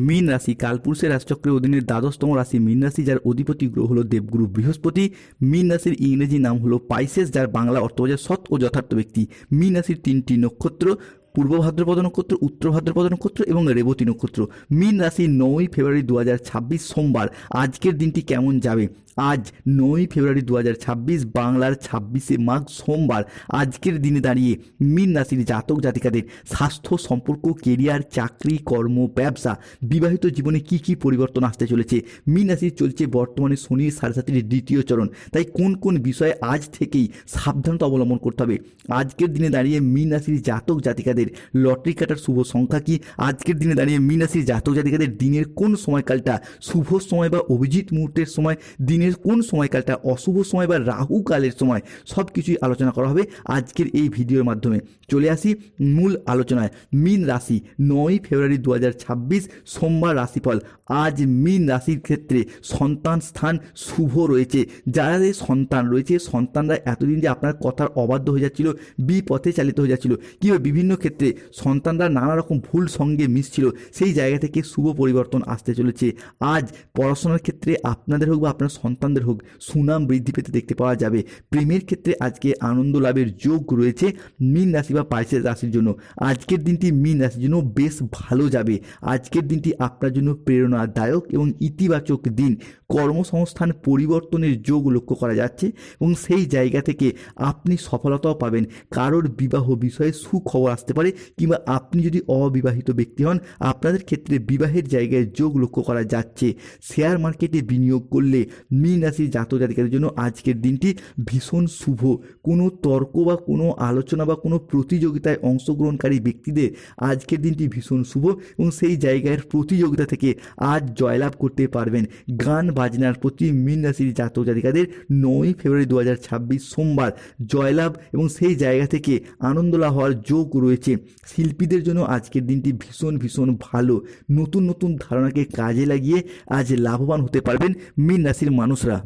মীন রাশি কালপুরুষের রাশিচক্রের অধীনে দ্বাদশতম রাশি মীন রাশি, যার অধিপতি গ্রহ হলো দেবগুরু বৃহস্পতি। মীন রাশির ইংরেজি নাম হলো পাইসেস, যার বাংলা অর্থ বোঝায় সৎ ও যথার্থ ব্যক্তি। মীন রাশির তিনটি নক্ষত্র: পূর্ব ভাদ্রপদ নক্ষত্র, উত্তর ভাদ্রপদ নক্ষত্র এবং রেবতী নক্ষত্র। মীন রাশি 9ই ফেব্রুয়ারি 2026 সোমবার। আজকের দিনটি কেমন যাবে? আজ 9ই ফেব্রুয়ারি 2026 বাংলার 26শে মাঘ সোমবার। আজকের দিনে দাঁড়িয়ে মীন রাশির জাতক জাতিকাদের স্বাস্থ্য, সম্পর্ক, কেরিয়ার, চাকরি, কর্ম, ব্যবসা, বিবাহিত জীবনে কি কি পরিবর্তন আসতে চলেছে। মীন রাশির চলছে বর্তমানে শনির 7.5 দ্বিতীয় চরণ, তাই কোন কোন বিষয়ে আজ থেকেই সাবধানতা অবলম্বন করতে হবে। আজকের দিনে দাঁড়িয়ে মীন রাশির জাতক জাতিকাদের লটারি কাটার শুভ সংখ্যা কি? আজকের দিনে দাঁড়িয়ে মীন রাশির জাতক জাতিকাদের দিনের কোন সময়কালটা শুভ সময় বা অভিজিৎ মুহূর্তের সময়, দিনের কোন সময়কালটা অশুভ সময় বা রাহু কালের সময়, সব কিছুই আলোচনা করা হবে আজকের এই ভিডিওর মাধ্যমে। চলে আসি মূল আলোচনায়। মীন রাশি 9ই ফেব্রুয়ারি 2026 সোমবার রাশিফল। আজ মীন রাশির ক্ষেত্রে সন্তান স্থান শুভ রয়েছে। যাদের সন্তান রয়েছে, সন্তানরা এতদিন যে আপনার কথার অবাধ্য হয়ে যাচ্ছিল, বিপথে চালিত হয়ে যাচ্ছিল, কিংবা বিভিন্ন ক্ষেত্রে সন্তানরা নানা রকম ভুল সঙ্গে মিশছিল, সেই জায়গা থেকে শুভ পরিবর্তন আসতে চলেছে। আজ পড়াশোনার ক্ষেত্রে আপনাদের হোক বা আপনার সন্তানদের হোক সুনাম বৃদ্ধি পেতে দেখতে পাওয়া যাবে। প্রেমের ক্ষেত্রে আজকে আনন্দ লাভের যোগ রয়েছে মীন রাশি বা পাইসেস রাশির জন্য। আজকের দিনটি মীন রাশির জন্য বেশ ভালো যাবে। আজকের দিনটি আপনার জন্য প্রেরণাদায়ক এবং ইতিবাচক দিন। কর্মসংস্থান পরিবর্তনের যোগ লক্ষ্য করা যাচ্ছে এবং সেই জায়গা থেকে আপনি সফলতাও পাবেন। কারোর বিবাহ বিষয়ে সুখবর আসতে পারে, কিংবা আপনি যদি অবিবাহিত ব্যক্তি হন, আপনাদের ক্ষেত্রে বিবাহের জায়গায় যোগ লক্ষ্য করা যাচ্ছে। শেয়ার মার্কেটে বিনিয়োগ করলে মীন রাশির জাতক জাতিকাদের জন্য আজকের দিনটি ভীষণ শুভ। কোনো তর্ক বা কোনো আলোচনা বা কোনো প্রতিযোগিতায় অংশগ্রহণকারী ব্যক্তিদের আজকের দিনটি ভীষণ শুভ এবং সেই জায়গার প্রতিযোগিতা থেকে আজ জয়লাভ করতে পারবেন। গান বাজনার প্রতি মীন রাশির জাতক জাতিকাদের 9ই ফেব্রুয়ারি 2026 সোমবার জয়লাভ এবং সেই জায়গা থেকে আনন্দ লাভ হওয়ার যোগ রয়েছে। শিল্পীদের জন্য আজকের দিনটি ভীষণ ভীষণ ভালো। নতুন নতুন ধারণাকে কাজে লাগিয়ে আজ লাভবান হতে পারবেন মীন রাশির মানুষরা।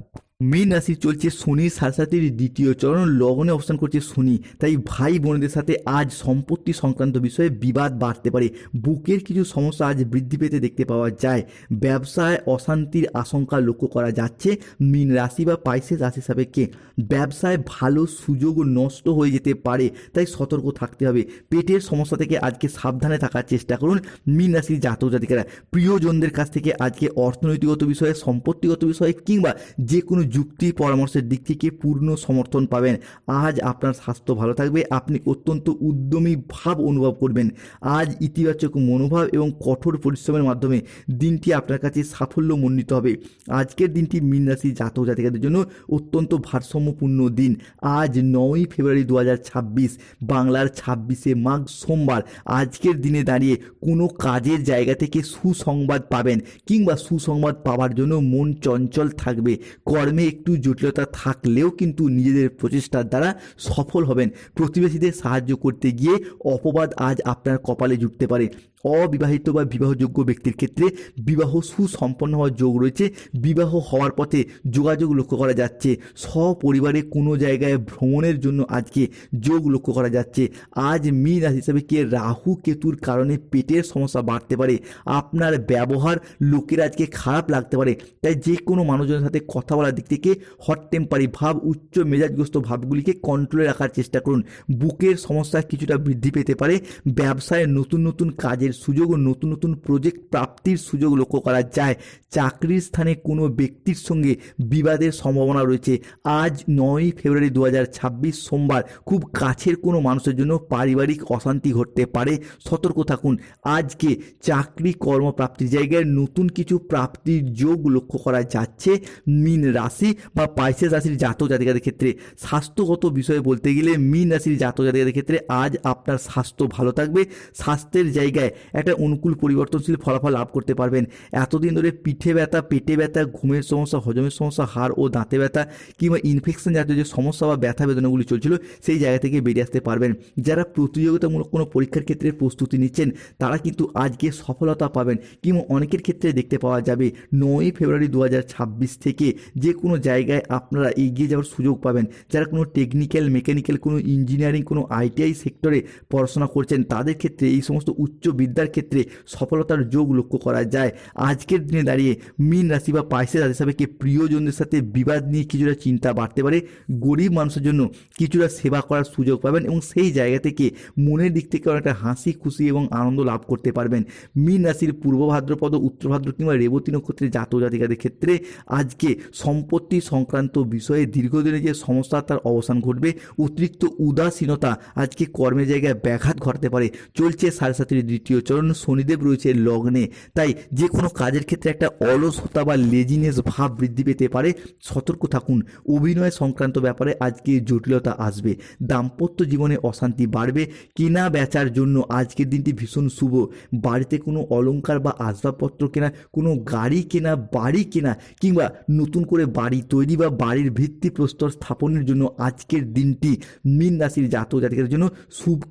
মীন রাশির চলছে শনির 7.5 দ্বিতীয় চরণ, লগ্নে অবস্থান করছে শনি। তাই ভাই বোনদের সাথে আজ সম্পত্তি সংক্রান্ত বিষয়ে বিবাদ বাড়তে পারে। বুকের কিছু সমস্যা আজ বৃদ্ধি পেতে দেখতে পাওয়া যায়। ব্যবসায় অশান্তির আশঙ্কা লক্ষ্য করা যাচ্ছে মীন রাশি বা পাইসেস রাশি সাপেক্ষে। ব্যবসায় ভালো সুযোগ নষ্ট হয়ে যেতে পারে, তাই সতর্ক থাকতে হবে। পেটের সমস্যা থেকে আজকে সাবধানে থাকার চেষ্টা করুন মীন রাশির জাতক জাতিকারা। প্রিয়জনদের কাছ থেকে আজকে অর্থনৈতিকগত বিষয়ে, সম্পত্তিগত বিষয়ে কিংবা যে কোনো যুক্তি পরামর্শের দিক থেকে পূর্ণ সমর্থন পাবেন। আজ আপনার স্বাস্থ্য ভালো থাকবে। আপনি অত্যন্ত উদ্যমী ভাব অনুভব করবেন। আজ ইতিবাচক মনোভাব এবং কঠোর পরিশ্রমের মাধ্যমে দিনটি আপনার কাছে সাফল্যমণ্ডিত হবে। আজকের দিনটি মীন রাশি জাতক জাতিকাদের জন্য অত্যন্ত ভারসাম্যপূর্ণ দিন। আজ 9ই ফেব্রুয়ারি 2026 বাংলার 26শে মাঘ সোমবার। আজকের দিনে দাঁড়িয়ে কোনো কাজের জায়গা থেকে সুসংবাদ পাবেন, কিংবা সুসংবাদ পাওয়ার জন্য মন চঞ্চল থাকবে। কর্মে একটু জটিলতা থাকলেও কিন্তু নিজেদের প্রচেষ্টার দ্বারা সফল হবেন। প্রতিবেশীদের সাহায্য করতে গিয়ে অপবাদ আজ আপনার কপালে জুটতে পারে। অবিবাহিত বা বিবাহযোগ্য ব্যক্তির ক্ষেত্রে বিবাহ সুসম্পন্ন হওয়ার যোগ রয়েছে। বিবাহ হওয়ার পথে যোগাযোগ লক্ষ্য করা যাচ্ছে। সপরিবারে কোনো জায়গায় ভ্রমণের জন্য আজকে যোগ লক্ষ্য করা যাচ্ছে। আজ মীন রাশি হিসাবে রাহু কেতুর কারণে পেটের সমস্যা বাড়তে পারে। আপনার ব্যবহার লোকের আজকে খারাপ লাগতে পারে, তাই যে কোনো মানুষজনের সাথে কথা বলার দিক থেকে হট টেম্পারি ভাব, উচ্চ মেজাজগ্রস্ত ভাবগুলিকে কন্ট্রোলে রাখার চেষ্টা করুন। বুকের সমস্যা কিছুটা বৃদ্ধি পেতে পারে। ব্যবসায় নতুন নতুন কাজের সুযোগ ও নতুন নতুন প্রজেক্ট প্রাপ্তির সুযোগ লক্ষ্য করা যায়। চাকরির স্থানে কোনো ব্যক্তির সঙ্গে বিবাদের সম্ভাবনা রয়েছে। আজ 9ই ফেব্রুয়ারি 2026 সোমবার খুব কাছের কোনো মানুষের জন্য পারিবারিক অশান্তি ঘটতে পারে, সতর্ক থাকুন। আজকে চাকরি কর্মপ্রাপ্তির জায়গায় নতুন কিছু প্রাপ্তির যোগ লক্ষ্য করা যাচ্ছে মীন রাশি বা পাইসেস রাশির জাতক জাতিকাদের ক্ষেত্রে। স্বাস্থ্যগত বিষয়ে বলতে গেলে মীন রাশির জাতক জাতিকাদের ক্ষেত্রে আজ আপনার স্বাস্থ্য ভালো থাকবে। স্বাস্থ্যের জায়গায় একটা অনুকূল পরিবর্তনশীল ফলাফল লাভ করতে পারবেন। এতদিন ধরে পিঠে ব্যথা, পেটে ব্যথা, ঘুমের সমস্যা, হজমের সমস্যা, হাড় ও দাঁতে ব্যথা কিংবা ইনফেকশন জাতীয় যে সমস্যা বা ব্যথা বেদনাগুলি চলছিল, সেই জায়গা থেকে বেরিয়ে আসতে পারবেন। যারা প্রতিযোগিতামূলক কোনো পরীক্ষার ক্ষেত্রে প্রস্তুতি নিচ্ছেন, তারা কিন্তু আজকে সফলতা পাবেন। কিংবা অনেকের ক্ষেত্রে দেখতে পাওয়া যাবে 9ই ফেব্রুয়ারি 2026 থেকে যে কোনো জায়গায় আপনারা এগিয়ে যাওয়ার সুযোগ পাবেন। যারা কোনো টেকনিক্যাল, মেকানিক্যাল, কোনো ইঞ্জিনিয়ারিং, কোনো আইটিআই সেক্টরে পড়াশোনা করছেন, তাদের ক্ষেত্রে এই সমস্ত উচ্চ বিদ্যার ক্ষেত্রে সফলতার যোগ লক্ষ্য করা যায়। আজকের দিনে দাঁড়িয়ে মীন রাশি বা পাইসেস রাশি সাপেক্ষে প্রিয়জনদের সাথে বিবাদ নিয়ে কিছুটা চিন্তা বাড়তে পারে। গরিব মানুষের জন্য কিছুটা সেবা করার সুযোগ পাবেন এবং সেই জায়গা থেকে মনের দিক থেকে অনেকটা হাসি খুশি এবং আনন্দ লাভ করতে পারবেন। মীন রাশির পূর্ব ভাদ্রপদ, উত্তর ভাদ্র কিংবা রেবতী নক্ষত্রের জাতক জাতিকাদের ক্ষেত্রে আজকে সম্পত্তি সংক্রান্ত বিষয়ে দীর্ঘদিনে যে সমস্যা তার অবসান ঘটবে। অতিরিক্ত উদাসীনতা আজকে কর্মের জায়গায় ব্যাঘাত ঘটাতে পারে। চলছে 7.5 দ্বিতীয় চরণ, শনিদেব রয়েছে লগ্নে, তাই যে কোনো কাজের ক্ষেত্রে একটা অলসতা বা লেজিনেস ভাব বৃদ্ধি পেতে পারে। সতর্ক থাকুন। অভিনয় সংক্রান্ত ব্যাপারে আজকে জটিলতা আসবে। দাম্পত্য জীবনে অশান্তি বাড়বে। কেনা বেচার জন্য আজকের দিনটি ভীষণ শুভ। বাড়িতে কোনো অলংকার বা আসবাবপত্র কেনা, কোনো গাড়ি কেনা, বাড়ি কেনা কিংবা নতুন করে বাড়ি তৈরি বা বাড়ির ভিত্তিপ্রস্তর স্থাপনের জন্য আজকের দিনটি মীন রাশির জাতক জাতিকাদের জন্য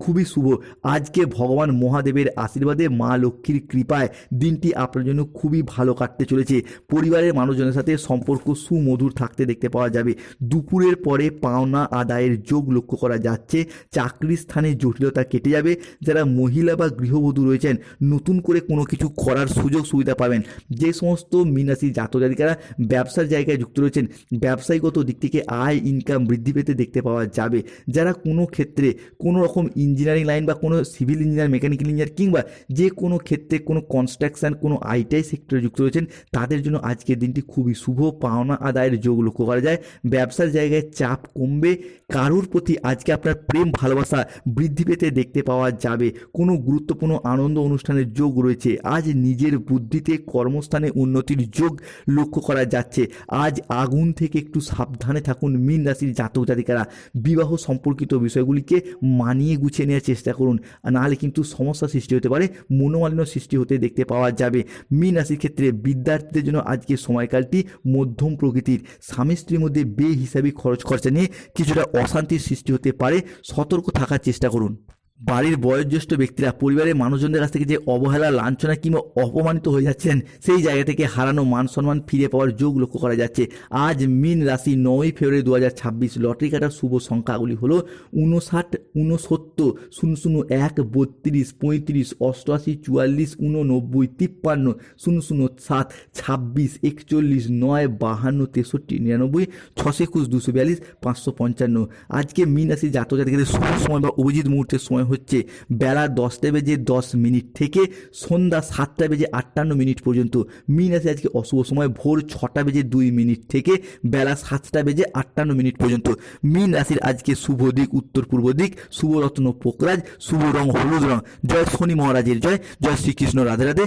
খুবই শুভ। আজকে ভগবান মহাদেবের আশীর্বাদে, মা লক্ষ্মীর কৃপায় দিনটি আপনার জন্য খুবই ভালো কাটতে চলেছে। পরিবারের মানুষজনের সাথে সম্পর্ক সুমধুর থাকতে দেখতে পাওয়া যাবে। দুপুরের পরে পাওনা আদায়ের যোগ লক্ষ্য করা যাচ্ছে। চাকরির স্থানে জটিলতা কেটে যাবে। যারা মহিলা বা গৃহবধূ রয়েছেন নতুন করে কোনো কিছু করার সুযোগ সুবিধা পাবেন। যে সমস্ত মীন রাশির জাতক জাতিকারা ব্যবসার জায়গায় যুক্ত রয়েছেন, ব্যবসায়িকগত দিক থেকে আয় ইনকাম বৃদ্ধি পেতে দেখতে পাওয়া যাবে। যারা কোনো ক্ষেত্রে কোনো রকম ইঞ্জিনিয়ারিং লাইন বা কোনো সিভিল ইঞ্জিনিয়ার, মেকানিক্যাল ইঞ্জিনিয়ার কিংবা যে কোনো ক্ষেত্রে কোনো কনস্ট্রাকশন, কোনো আইটিআই সেক্টরে যুক্ত রয়েছেন তাদের জন্য আজকের দিনটি খুবই শুভ। পাওনা আদায়ের যোগ লক্ষ্য করা যায়। ব্যবসার জায়গায় চাপ কমবে। কারুর প্রতি আজকে আপনার প্রেম ভালোবাসা বৃদ্ধি পেতে দেখতে পাওয়া যাবে। কোনো গুরুত্বপূর্ণ আনন্দ অনুষ্ঠানের যোগ রয়েছে। আজ নিজের বুদ্ধিতে কর্মস্থানে উন্নতির যোগ লক্ষ্য করা যাচ্ছে। আজ আগুন থেকে একটু সাবধানে থাকুন মীন রাশির জাতক জাতিকারা। বিবাহ সম্পর্কিত বিষয়গুলিকে মানিয়ে গুছিয়ে নেওয়ার চেষ্টা করুন, নাহলে কিন্তু সমস্যা সৃষ্টি হতে পারে, মনোমালিন্য সৃষ্টি হতে দেখতে পাওয়া যাবে। মীন রাশির ক্ষেত্রে বিদ্যার্থীদের জন্য আজকে সময়কালটি মধ্যম প্রকৃতির। স্বামী স্ত্রীর মধ্যে বেহিসাবি খরচা নিয়ে কিছুটা অশান্তির সৃষ্টি হতে পারে। সতর্ক থাকার চেষ্টা করুন। বাড়ির বয়োজ্যেষ্ঠ ব্যক্তিরা পরিবারের মানুষজনদের কাছ থেকে যে অবহেলা, লাঞ্ছনা কিংবা অপমানিত হয়ে যাচ্ছেন সেই জায়গা থেকে হারানো মান সম্মান ফিরে পাওয়ার যোগ লক্ষ্য করা যাচ্ছে। আজ মীন রাশি 9 ফেব্রুয়ারি 2026 লটারি কাটার শুভ সংখ্যাগুলি হলো 59, 69, 001, 32, 35, 88, 44, 89, 53, 007, 26, 41, 9, 52, 63, 99, 621, 242, 555। আজকে মীন রাশি জাতক জাতিকাদের শুভ সময় বা অভিজিৎ মুহূর্তের সময় হচ্ছে বেলা 10:10 থেকে সন্ধ্যা 7:58 পর্যন্ত। মীন রাশি আজকে অশুভ সময় ভোর 6:02 থেকে বেলা 7:58 পর্যন্ত। মীন রাশির আজকে শুভ দিক উত্তর পূর্ব দিক, শুভ রত্ন পোকরাজ, শুভ রং হলুদ রং। জয় শনি মহারাজের জয়। জয় শ্রীকৃষ্ণ। রাধে রাধে।